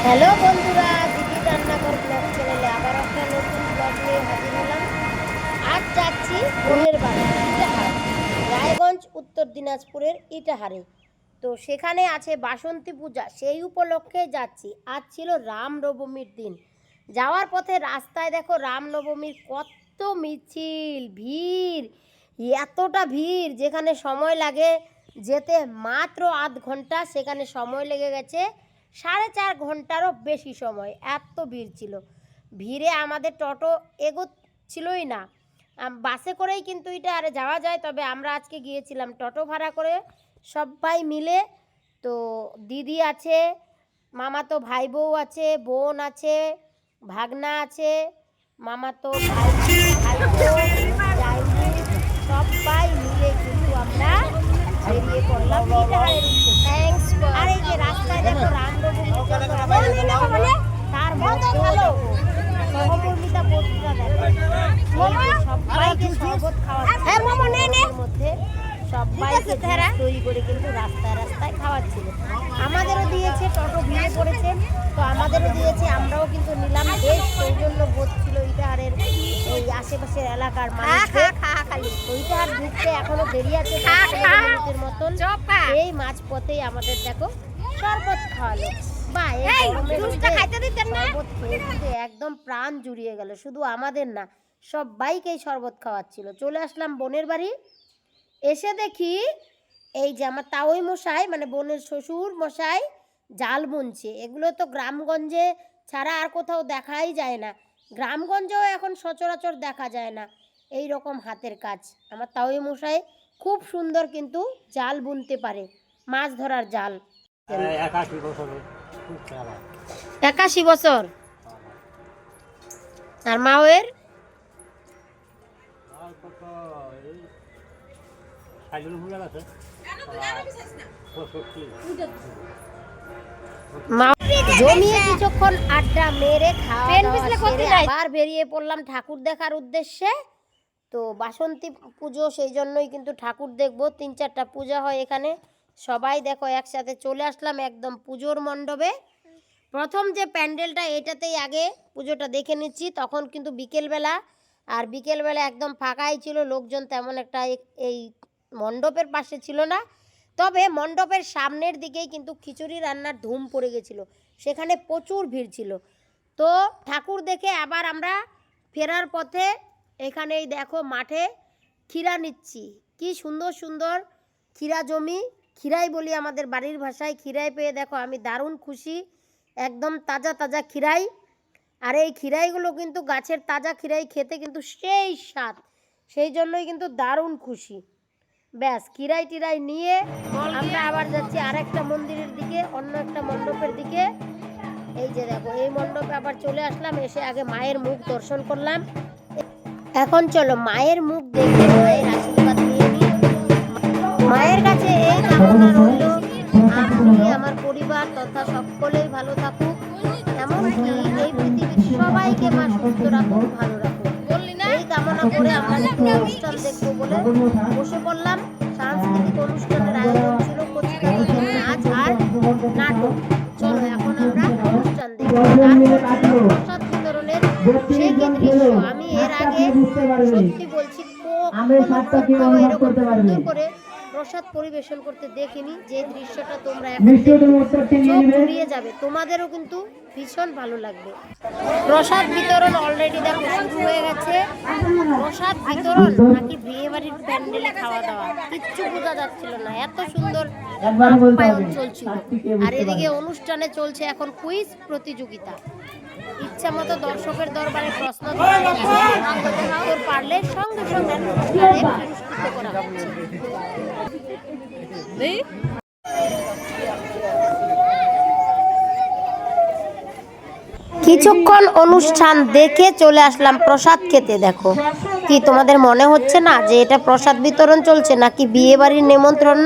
Hello বন্ধুরা, দিদি রান্নাঘর ব্লগ চ্যানেলে আবার একটা নতুন ব্লগ নিয়ে হাজির হলাম। আজ যাচ্ছি বোনের বাড়ি ইটাহার, রায়গঞ্জ, উত্তর দিনাজপুরের ইটাহারে। তো সেখানে আছে বাসন্তী পূজা, সেই উপলক্ষে যাচ্ছি। আজ ছিল রামনবমীর দিন। যাওয়ার পথে রাস্তায় দেখো রামনবমীর কত মিছিল, ভিড়, এতটা ভিড় যেখানে সময় লাগে যেতে মাত্র আধ ঘন্টা, সেখানে সময় লেগে গেছে 4.5 ঘন্টারও বেশি সময়। এত ভিড় ছিল, ভিড়ে আমাদের টোটো এগোচ্ছিলই না। বাসে করেই কিন্তু এটা আরে যাওয়া যায়, তবে আমরা আজকে গিয়েছিলাম টোটো ভাড়া করে সবাই মিলে। তো দিদি আছে, মামাতো ভাই বউ আছে, বোন আছে, ভাগনা আছে, মামাতো ভাই সবাই মিলে কিন্তু আমরা বেরিয়ে পড়লাম ইটাহারের উদ্দেশ্যে। আর এই যে রাস্তায় দেখো রামনবমী, তার মধ্যেও সহমর্মিতা বোধটা দেখো, সবাইকে শরবত খাওয়াচ্ছে মধ্যে, সবাইকে তৈরি করে কিন্তু রাস্তায় রাস্তায় খাওয়াচ্ছিল। আমাদেরও দিয়েছে, টোটো ভিড়ে পড়েছে তো আমাদেরও দিয়েছে, আমরাও কিন্তু নিলাম। বেশ সৌজন্য বোধ ছিল ইটাহারের এই আশেপাশের এলাকার মানুষদের। ইটাহার ঢুকতে এখনো দেরি আছে 10 মতন। এই মাঝ পথেই আমাদের দেখো শরবত খাওয়ালো। একদম প্রাণ জুড়িয়ে গেল। শুধু আমাদের না, সবাইকেই শরবত খাওয়াচ্ছিল। চলে আসলাম বোনের বাড়ি। এসে দেখি এই যে আমার তাওই মশাই, মানে বোনের শ্বশুর মশাই জাল বুনছে। এগুলো তো গ্রামগঞ্জে ছাড়া আর কোথাও দেখাই যায় না। গ্রামগঞ্জেও এখন সচরাচর দেখা যায় না এই রকম হাতের কাজ। আমার তাওই মশাই খুব সুন্দর কিন্তু জাল বুনতে পারে, মাছ ধরার জাল। 81 বছর। আর মায়ের জমিয়ে কিছুক্ষণ আড্ডা মেরে আবার বেরিয়ে পড়লাম ঠাকুর দেখার উদ্দেশ্যে। তো বাসন্তী পুজো, সেই জন্যই কিন্তু ঠাকুর দেখবো। 3-4টা পূজা হয় এখানে। সবাই দেখো একসাথে চলে আসলাম একদম পুজোর মণ্ডপে। প্রথম যে প্যান্ডেলটা, এটাতেই আগে পুজোটা দেখে নিচ্ছি। তখন কিন্তু বিকেলবেলা, আর বিকেলবেলা একদম ফাঁকাই ছিল, লোকজন তেমন একটা এই মণ্ডপের পাশে ছিল না। তবে মণ্ডপের সামনের দিকেই কিন্তু খিচুড়ি রান্নার ধুম পড়ে গেছিল, সেখানে প্রচুর ভিড় ছিল। তো ঠাকুর দেখে আবার আমরা ফেরার পথে এখানেই দেখো মাঠে ক্ষীরা নিচ্ছি। কি সুন্দর সুন্দর ক্ষীরা জমি, ক্ষীরাই বলি আমাদের বাড়ির ভাষায়। ক্ষীরাই পেয়ে দেখো আমি দারুণ খুশি, একদম তাজা তাজা ক্ষীরাই। আর এই ক্ষীরাইগুলো কিন্তু গাছের তাজা ক্ষীরাই, খেতে কিন্তু সেই স্বাদ, সেই জন্যই কিন্তু দারুণ খুশি। ব্যাস ক্ষীরাই টিরাই নিয়ে আমরা আবার যাচ্ছি আরেকটা মন্দিরের দিকে, অন্য একটা মণ্ডপের দিকে। এই যে দেখো এই মণ্ডপে আবার চলে আসলাম। এসে আগে মায়ের মুখ দর্শন করলাম। এখন চলো মায়ের মুখ দেখে মায়ের আশীর্বাদ নিয়ে নিই। মায়ের কাছে এই কামনা রইল, আমি আমার পরিবার তথা সকলেই ভালো থাকুক, এমনকি এই পৃথিবীর সবাইকে মা সুস্থ রাখুক, ভালো রাখুক, এই কামনা করে আমরা একটু অনুষ্ঠান দেখবো বলে বসে পড়লাম। সাংস্কৃতিক অনুষ্ঠানের আয়োজন ছিল, কচিকাঁচাদের নাচ আর নাটক। চলো এখন আমরা অনুষ্ঠান দেখবো। প্রসাদ বিতরণের সে কি দৃশ্য, আমি এর আগে সত্যি বলছি এরকম সুন্দর করে প্রসাদ পরিবেশন করতে দেখিনি। যে দৃশ্যটা তোমরা এখন চোখ জুড়িয়ে যাবে, তোমাদেরও কিন্তু ভীষণ ভালো লাগবে। প্রসাদ বিতরণ অলরেডি দেখো শুরু হয়ে গেছে। প্রসাদ বিতরণ নাকি বিয়ে বাড়ির প্যান্ডেলে খাওয়া দাওয়া, কিচ্ছু বোঝা যাচ্ছিল না, এত সুন্দর আপ্যায়ন চলছিল। আর এদিকে অনুষ্ঠানে চলছে এখন কুইজ প্রতিযোগিতা। ইচ্ছা মতো দর্শকের দরবারে প্রশ্ন উত্তর পারলে সঙ্গে সঙ্গে পুরস্কৃত করা হচ্ছে। কিছুক্ষণ অনুষ্ঠান দেখে চলে আসলাম প্রসাদ খেতে। দেখো কি তোমাদের মনে হচ্ছে না যে এটা প্রসাদ বিতরণ চলছে নাকি বিয়ে বাড়ির নেমন্ত্রণ?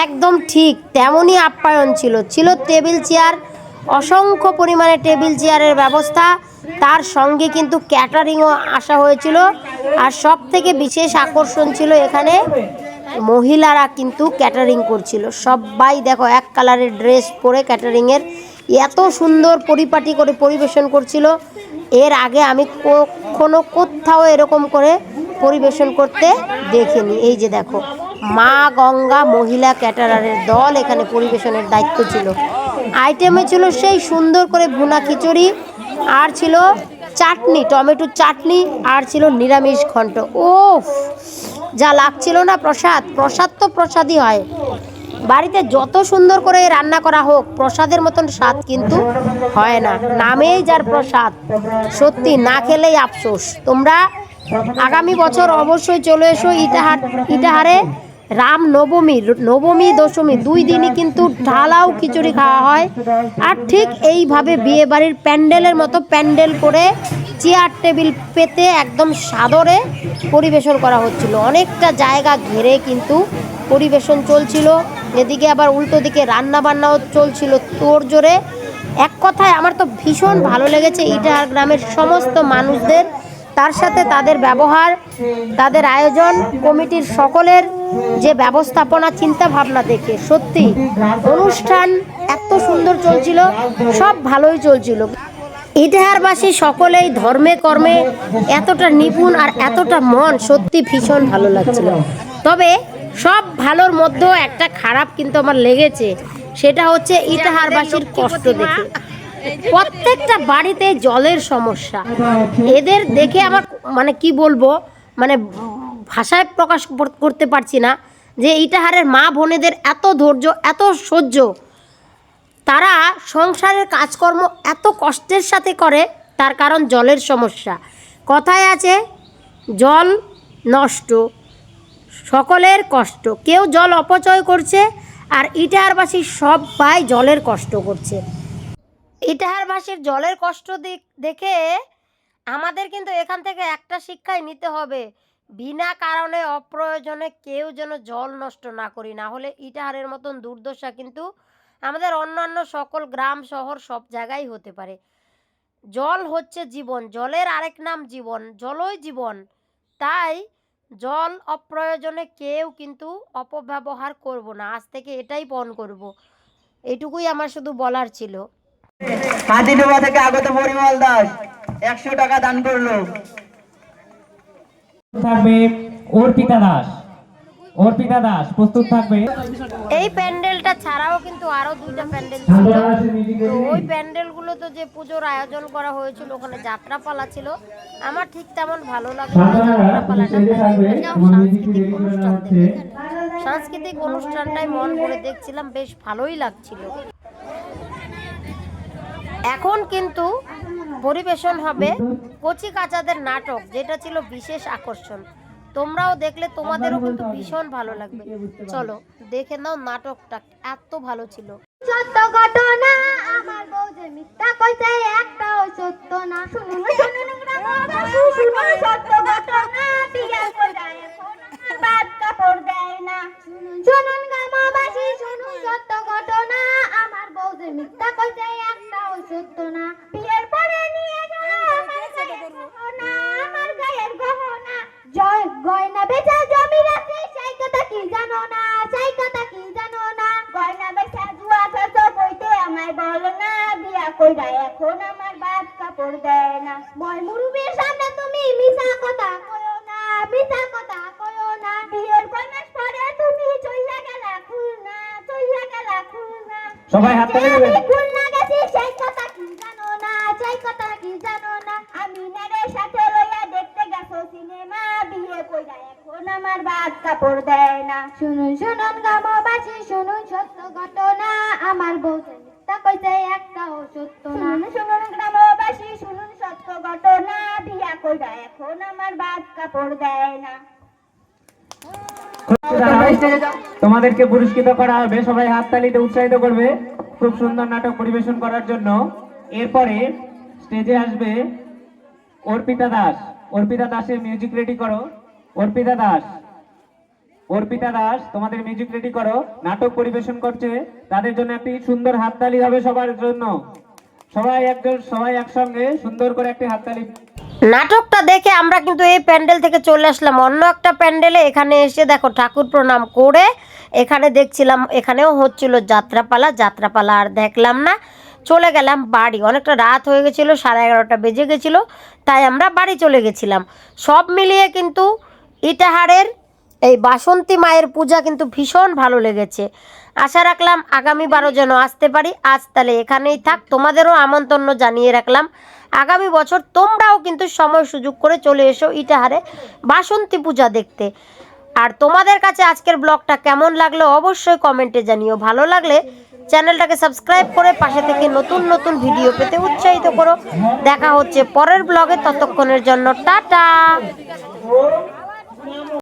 একদম ঠিক তেমনই আপ্যায়ন ছিল। ছিল টেবিল চেয়ার, অসংখ্য পরিমাণে টেবিল চেয়ারের ব্যবস্থা, তার সঙ্গে কিন্তু ক্যাটারিংও আসা হয়েছিল। আর সব থেকে বিশেষ আকর্ষণ ছিল এখানে মহিলারা কিন্তু ক্যাটারিং করছিল। সবাই দেখো এক কালারের ড্রেস পরে ক্যাটারিংয়ের এত সুন্দর পরিপাটি করে পরিবেশন করছিল, এর আগে আমি কখনো কোথাও এরকম করে পরিবেশন করতে দেখিনি। এই যে দেখো, মা গঙ্গা মহিলা ক্যাটারারের দল এখানে পরিবেশনের দায়িত্ব ছিল। আইটেমে ছিল সেই সুন্দর করে ভুনা খিচুড়ি, আর ছিল চাটনি, টমেটোর চাটনি, আর ছিল নিরামিষ ঘন্ট। ওফ, যা লাগছিল না প্রসাদ! প্রসাদ তো প্রসাদই হয়, বাড়িতে যত সুন্দর করে রান্না করা হোক প্রসাদের মতন স্বাদ কিন্তু হয় না। নামেই যার প্রসাদ, সত্যি না খেলেই আফসোস। তোমরা আগামী বছর অবশ্যই চলে এসো ইটাহারে। রাম নবমী দশমী 2 দিনই কিন্তু ঢালাও খিচুড়ি খাওয়া হয়। আর ঠিক এইভাবে বিয়ে বাড়ির প্যান্ডেলের মতো প্যান্ডেল করে চেয়ার টেবিল পেতে একদম সাদরে পরিবেশন করা হচ্ছিল। অনেকটা জায়গা ঘিরে কিন্তু পরিবেশন চলছিল। এদিকে আবার উল্টো দিকে রান্না বান্নাও চলছিল তোড়জোড়ে। এক কথায় আমার তো ভীষণ ভালো লেগেছে ইটাহার গ্রামের সমস্ত মানুষদের, তার সাথে তাদের ব্যবহার, তাদের আয়োজন, কমিটির সকলের যে ব্যবস্থাপনা চিন্তা ভাবনা দেখে সত্যি অনুষ্ঠান এত সুন্দর চলছিল, সব ভালোই চলছিল। ইটাহারবাসী সকলেই ধর্মে কর্মে এতটা নিপুণ আর এতটা মন, সত্যি ভীষণ ভালো লাগছিল। তবে সব ভালোর মধ্যেও একটা খারাপ কিন্তু আমার লেগেছে, সেটা হচ্ছে ইটাহারবাসীর কষ্ট দেখে। প্রত্যেকটা বাড়িতে জলের সমস্যা, এদের দেখে আমার মানে কি বলবো, মানে ভাষায় প্রকাশ করতে পারছি না যে ইটাহারের মা বোনেদের এত ধৈর্য, এত সহ্য, তারা সংসারের কাজকর্ম এত কষ্টের সাথে করে, তার কারণ জলের সমস্যা। কথায় আছে জল নষ্ট সকলের কষ্ট, কেউ জল অপচয় করছে, আর ইটাহারবাসী সবাই জলের কষ্ট করছে। ইটাহারবাসীর জলের কষ্ট দেখে আমাদের কিন্তু এখান থেকে একটা শিক্ষাই নিতে হবে, বিনা কারণে অপ্রয়োজনে কেউ যেন জল নষ্ট না করি, না হলে ইটাহারের মতন দুর্দশা কিন্তু আমাদের অন্যান্য সকল গ্রাম শহর সব জায়গায় হতে পারে। জল হচ্ছে জীবন, জলের আরেক নাম জীবন, জলই জীবন। তাই জল অপ্রয়োজনে কেউ কিন্তু অপব্যবহার করব না, আজ থেকে এটাই পণ করব। এটুকুই আমার শুধু বলার ছিল। হাতিডোবা থেকে আগত পরিমল দাস 100 টাকা দান করলো। থাকবে অর্পিতা দাস প্রস্তুত থাকবে। এই প্যান্ডেলটা ছাড়াও কিন্তু আরো 2টা প্যান্ডেল ছিল। তো ওই প্যান্ডেলগুলো তো যে পুজোর আয়োজন করা হয়েছিল, ওখানে যাত্রাপালা ছিল, আমার ঠিক তেমন ভালো লাগলো না যাত্রাপালাটা। সাংস্কৃতিক অনুষ্ঠানটাই মন করে দেখছিলাম, বেশ ভালোই লাগছিল। এখন কিন্তু পরিবেশন হবে কচি কাচাদের নাটক, যেটা ছিল বিশেষ আকর্ষণ। তোমরাও দেখলে তোমাদেরও কিন্তু ভীষণ ভালো লাগবে। চলো দেখে নাও নাটকটা, এত ভালো ছিল। সত্য ঘটনা, আমার বউ যে মিথ্যা কইছে একটাও সত্য না। শুনুন শুনুন গ্রামবাসী, শুনুন সত্য ঘটনা, বিয়া কইরা এখন আমার বাদ কাপড় দেয় না। শুনুন শুনুন গ্রামবাসী, শুনুন সত্য ঘটনা, আমার বউ যে মিথ্যা কইছে একটাও সত্য না। বিয়ের পরে নিয়ে গেল আমার গায়ের গহনা, আমার গায়ের গহনা, জয় গয়না বেচা জমি রাখি, সেই কথা কি জানো না, সেই কথা কি জানো না। গয়না বেচা জুয়া খেলছো কইতে আমায় বলো না, বিয়া কইরা এখন আমার বাদ কাপড় দেয় না। বয় মুরুবের সামনে তুমি মিছা কথা কইও না, মিছা কথা কইও না। বিয়ের কয় মাস পরে তুমি চইলা গেলা খুলনা, চইলা গেলা খুলনা। সবাই হাত তালি দিবেন। আমি খুলনা গেছি, সেই কথা কি জানো না, সেই কথা কি জানো না। আমি নারের সাথে লইয়া দেখতে গেছো সিনেমা, বিয়ে কইরা এখন আমার বাদ কাপড় দেয় না। শুনুন শুনুন গ্রামবাসী, শুনুন সত্য ঘটনা, আমার বউ যে মিথ্যা কইছে একটাও সত্য না। শুনুন শুনুন গ্রামবাসী, শুনুন সত্য ঘটনা, বিয়া কইরা এখন আমার বাদ কাপড় দেয় না। তোমাদেরকে পুরস্কৃত করা হবে, সবাই হাততালিতে উৎসাহিত করবে খুব সুন্দর নাটক পরিবেশন করার জন্য। এরপরে স্টেজে আসবে অর্পিতা দাস। অর্পিতা দাসের মিউজিক রেডি করো। অর্পিতা দাস তোমাদের মিউজিক রেডি করো। নাটক পরিবেশন করছে, তাদের জন্য একটি সুন্দর হাততালি হবে সবার জন্য। সবাই একসঙ্গে সুন্দর করে একটি হাততালি। নাটকটা দেখে আমরা কিন্তু এই প্যান্ডেল থেকে চলে আসলাম অন্য একটা প্যান্ডেলে। এখানে এসে দেখো ঠাকুর প্রণাম করে এখানে দেখছিলাম, এখানেও হচ্ছিল যাত্রাপালা আর দেখলাম না। চলে গেলাম বাড়ি। অনেকটা রাত হয়ে গেছিলো, 11:30 বেজে গেছিলো, তাই আমরা বাড়ি চলে গেছিলাম। সব মিলিয়ে কিন্তু ইটাহারের এই বাসন্তী মায়ের পূজা কিন্তু ভীষণ ভালো লেগেছে। আশা রাখলাম আগামী 12 যেন আসতে পারি। আজ তাহলে এখানেই থাক, তোমাদেরও আমন্ত্রণ জানিয়ে রাখলাম আগামী বছর তোমরাও কিন্তু সময় সুযোগ করে চলে এসো ইটাহারে বাসন্তী পূজা দেখতে। আর তোমাদের কাছে আজকের ব্লগটা কেমন লাগলো অবশ্যই কমেন্টে জানিও। ভালো লাগলে চ্যানেলটাকে সাবস্ক্রাইব করে পাশে থেকে নতুন নতুন ভিডিও পেতে উৎসাহিত করো। দেখা হচ্ছে পরের ব্লগে, ততক্ষণের জন্য টাটা।